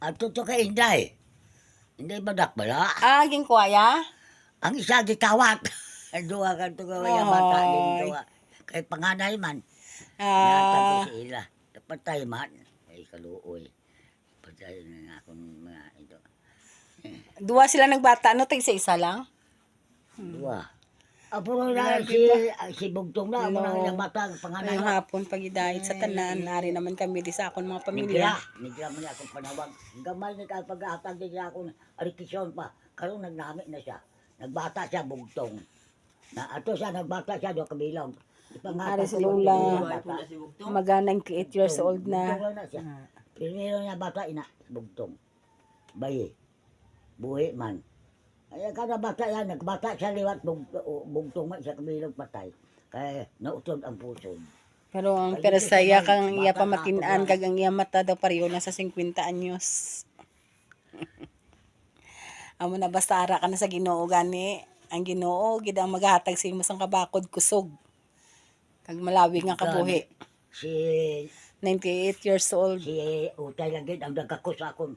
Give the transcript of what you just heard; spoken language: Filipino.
Ato to kay Inday. Inday badak bala. Aging kuwaya? Ang isa gitawat. Duwa ka to kaya bata din Ay. duwa. Kay panganay man. Ah, Natag ko si ila. Patay man. Ay kaluoy. Patay na nga akong mga ito. duwa sila nagbata, no? Isa-isa lang? Duwa. Apo na si Bugtong na. Amo na nga bata. Panganay Ngayong man. hapon pagidahit sa tanan, nari naman kami di sa akong mga Nigra. pamilya. Nigra man akong panawag. Gamay na pag-aatag din niya akong arikisyon pa. Karoon nagnami na siya. Nagbata siya Bugtong. Na ato siya nagbata siya do kabilang. Ari si Lola. Maga 98 years old na. Bugtong na siya. Primero niya bata ina Bugtong. Bayi. Buhi man. Ay kada bata yan nagbata siya liwat Bugtong man siya kabilang patay. Kaya nautod ang puso. Pero ang persaya kang iya pamatinan kag ang iya mata daw pareho na sa 50 anyos. Amo na basta ara ka na sa Ginoo gani. Ang Ginoo gid ang maghatag sa imo sang kabakod kusog. Kag malawi nga kabuhi. Si 98 years old. si Utay lang gid ang nagkakus akon.